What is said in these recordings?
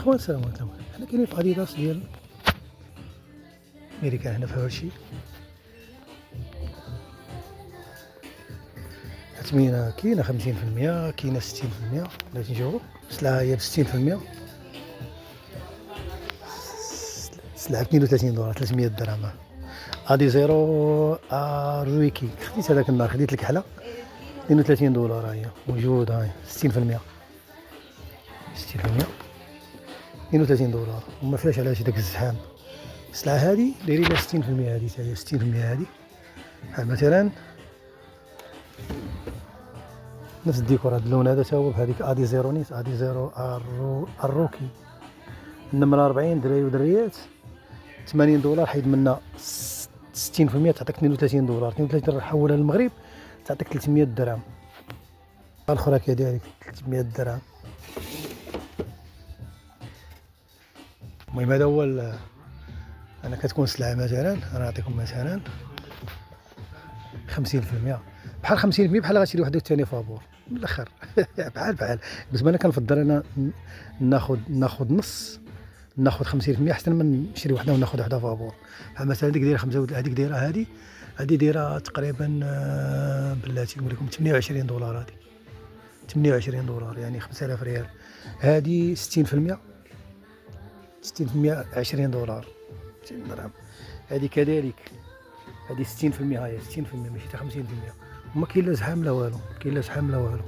اخوان السلام عليكم. حنا كاينين في اديداس ديال امريكان هنا في هادشي. الثمينه كاينه 50%، كاينه 60%. بغيتي نشوفو السلعه هي ب 60%. السلعه ب 32 دولار 300 درهم. ادي زيرو رويكي خديت هذاك النهار، خديت الكحله 32 دولار. هي موجوده، هاي 60%. 32 دولار وما فيهاش علاش داك الزحام. السلعه هذه دايرين لها 60%. هذه حتى هي 60%. هذه بحال مثلا نفس الديكور، هذا اللون هذا تا هو بهذيك ادي زيرو نيت، ادي زيرو الروكي النمره 40 دراري ودريات 80 دولار، حيد منها 60% تعطيك 32 دولار. 32 دولار حولها للمغرب تعطيك 300 درهم. الاخرى كذلك 300 درهم. المهم هذا هو انا كتكون سلعه مثلا، انا نعطيكم مثلا 50%، بحال 50% بحال غتشري وحده ثانيه فابور من الاخر. بحال بس انا كنفضل انا ناخذ نص، ناخذ 50% احسن من نشري وحده وناخذ وحده فابور. بحال مثلا ديك دايره 5، هذيك دايره هذه دايره تقريبا بلاتي نقول لكم 28 دولار. هذه 28 دولار يعني 5000 ريال. هذه 60%، 20 دولار 20 درهم. هذه كذلك هذه 60%. هاي 60% ماشي حتى 50%. وما كاين لا زحام لا والو، كاين لا زحام لا والو،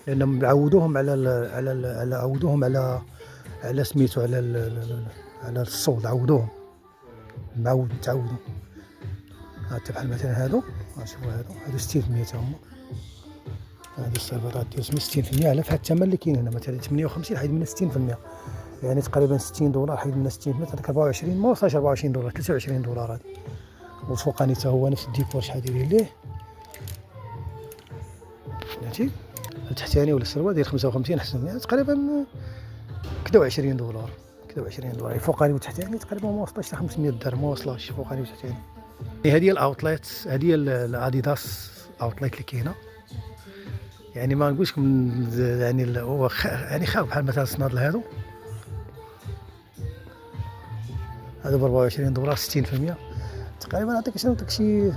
لانهم عودوهم على سميتو على الصوت، عودوهم تعودوا. حتى بحال مثلا هادو شوفوا هادو 60% تا هما. هادو السيرفرات ديال 60% على فحال الثمن اللي كاين هنا. مثلا 58 حيد من 60%، يعني تقريبا 60 دولار حيد من 60% تعطيك 24، ما وصلش 24 دولار 23 دولار. هذه والفوقاني تا هو نفس الديكور شحال دايرين ليه فهمتي. التحتاني ولا السروال ديال 55 احسن، يعني تقريبا كدا 20 دولار. كدا 20 دولار الفوقاني والتحتاني تقريبا ما وصلش حتى 500 درهم، ما وصلش فوقاني وتحتاني. هذه الاوتليت، هذه الاديداس اوتليت اللي كاينه. يعني ما نقولش لكم يعني هو يعني خاوي بحال مثلا الصنادل هادو ب 24 دولار 60%. تقريبا نعطيك شي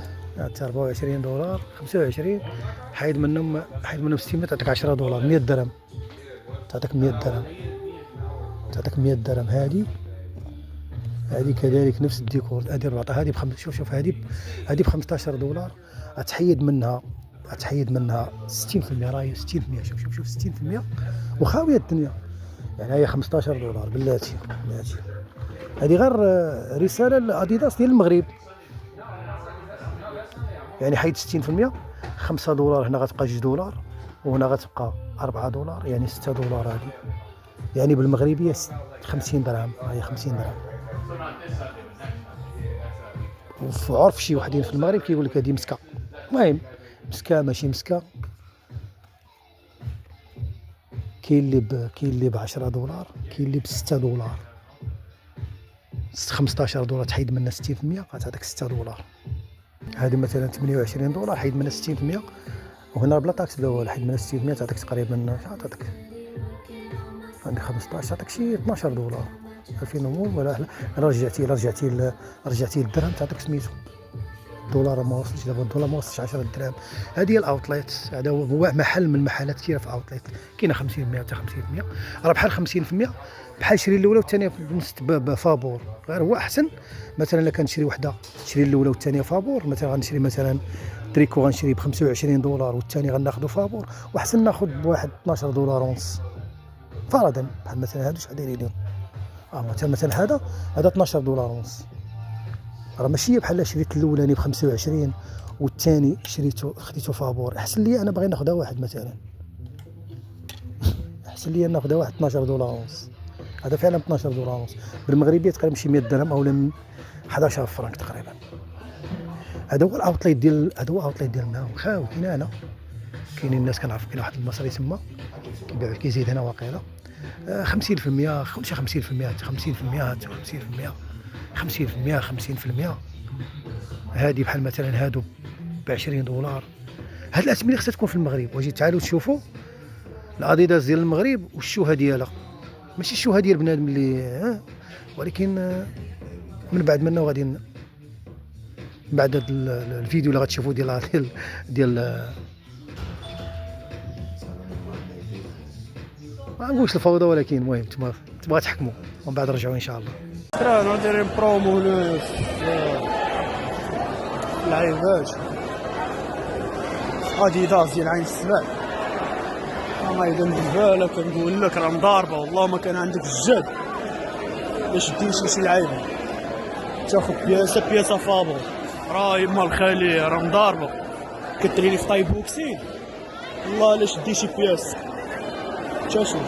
24 دولار 25 حيد منهم 60 تعطيك 10 دولار 100 درهم. تعطيك 100 درهم، تعطيك 100 درهم. هذه كذلك نفس الديكور. هذه الرباطه هذه شوف هذه ب 15 دولار. تحيد منها 60%. راهي 60%. شوف 60% وخاويه الدنيا. يعني هي 15 دولار بلاتي. هذه غير رساله لاديداس ديال المغرب. يعني حيد 60%، 5 دولار هنا غتبقى 2 دولار، وهنا غتبقى 4 دولار، يعني 6 دولار. هذه يعني بالمغربيه 50 درهم. هي 50 درهم. وفي عرف شي وحدين في المغرب كيقول لك هذه مسكه. المهم مسكه ماشي مسكه. كاين اللي ب 10 دولار، كاين اللي ب 6 دولار. 15 دولار تحيد منها 60% غتعطيك 6 دولار. هذه مثلا 28 دولار حيد منها 60%، وهنا بلا طاكس بلا والو حيد منها 60% تعطيك تقريبا تعطيك عندك 15 تعطيك شي 12 دولار. 2000 ولا رجعتي للدرهم تعطيك سميتو دولار ما وصلش. دابا الدولار ما وصلش 10 دراهم. هذه الاوتليت. هذا هو محل من المحلات كثيره في اوتليت كاينه 50% حتى 50%. راه بحال 50% بحال شري الاولى والثانيه بفابور. غير هو احسن مثلا الا كنشري وحده تشري الاولى والثانيه فابور. مثلا غنشري مثلا تريكو غنشري ب 25 دولار والثاني غناخذو فابور، واحسن ناخذ بواحد 12 دولار ونص فرضا. بحال مثلا هادو شحال دايرين لهم مثلا هذا 12 دولار ونص. راه ماشي بحال شريت الاولاني ب 25 والثاني خديته فابور. احسن لي انا باغي ناخذها واحد مثلا، احسن لي ناخذها واحد 12 دولار ونص. هذا فعلا 12 دولار ونص بالمغربيه تقريبا شي 100 درهم او 11 فرنك تقريبا. هذا هو الاوتليت ديالنا خاوي. كاين هنا كاينين الناس كنعرف كاين واحد المصري تما كيبيع كيزيد هنا واقيلا 50%. كلشي 50% 50%. هذه بحال مثلا هادو ب 20 دولار. هاد الاثمنه خصها تكون في المغرب. واجي تعالوا تشوفوا الاديداس ديال المغرب والشوهه ديالها. ماشي الشوهه ديال بنادم اللي ولكن من بعد منا وغادي بعد هذا الفيديو اللي غتشوفوا ديال ما نقولش الفوضى، ولكن المهم تبغى تحكموا ومن بعد رجعوا ان شاء الله. ندير برومو للعيبات اديداس ديال عين السبع. ما اذا بالباله كنقول لك راه مضاربه، والله ما كان عندك الجهد باش دير شي لعيبه تاخذ بياسه فابو. راه يما الخالي راه مضاربه كتريني في طاي بوكسين، والله الا شدي شي بياس. تشاشو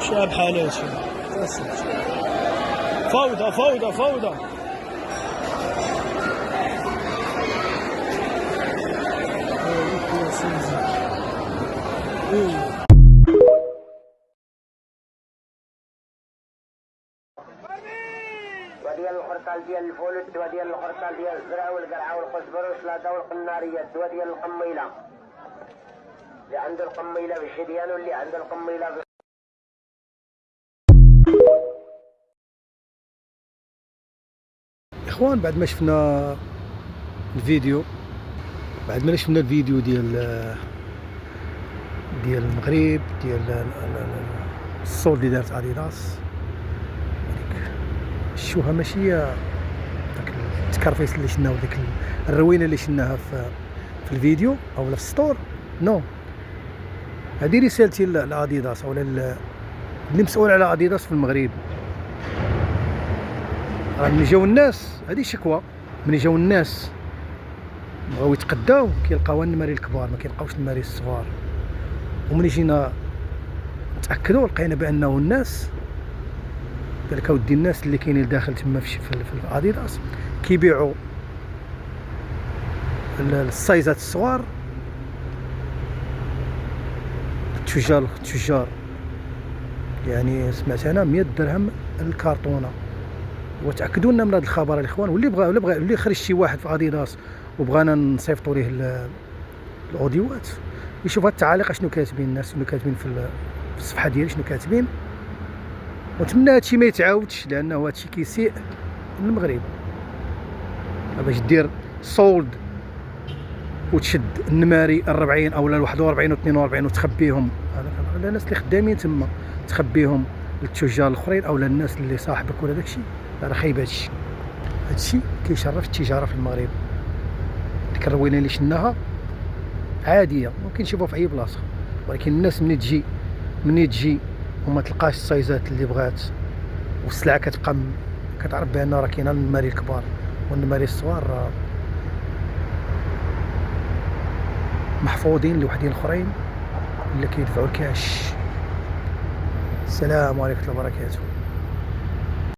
شاب حالاتي. فوضى وديال الخرطال ديال الفولد وديال الخرطال ديال الزرع والقرعه والقزبر والشلاضه والقناريه وديال القميله اللي عنده القميله بالشديان واللي عنده القميله اخوان بعد ما شفنا الفيديو ديال المغرب، ديال الصول اللي دارت اديداس، الشوهه ماشي داك التكرفيس اللي شفناه وديك الروينه اللي شفناها في الفيديو او في الستور. نو، هذه رسالتي لاديداس او اللي مسؤول على اديداس في المغرب. راه ملي جاو الناس، هذه شكوى، ملي جاو الناس بغاو يتقداو كيلقاو النماري الكبار، ما كيلقاوش النماري الصغار. وملي جينا نتاكدوا لقينا بانه الناس قالك اودي الناس اللي كاينين داخل تما في اديداس كيبيعوا السايزات الصغار. التجار يعني سمعت انا 100 درهم الكرتونه. وتاكدوا لنا من هذا الخبر الاخوان، واللي خرج شي واحد في اديداس وبغانا نصيفطوا ليه الاوديوات يشوف هاد التعاليق شنو كاتبين الناس، شنو كاتبين في الصفحه ديالي، شنو كاتبين. ونتمنى هادشي ما يتعاودش، لانه هادشي كيسيء للمغرب. باش دير صولد وتشد النماري 40 او 41 و 42 وتخبيهم على الناس اللي خدامين تما، تخبيهم للتجار الاخرين او للناس اللي صاحبك ولا داكشي، راه خايب. هادشي كيشرف التجاره في المغرب. ديك الروينه اللي شناها عاديه، ممكن نشوفوها في اي بلاصه، ولكن الناس مني تجي وما تلقاش السايزات اللي بغات، والسلعه كتبقى كتعرف بان راه كاينه النماري الكبار والنماري الصغار محفوظين لوحدين اخرين اللي كيدفعوا الكاش. السلام عليكم ورحمه الله وبركاته.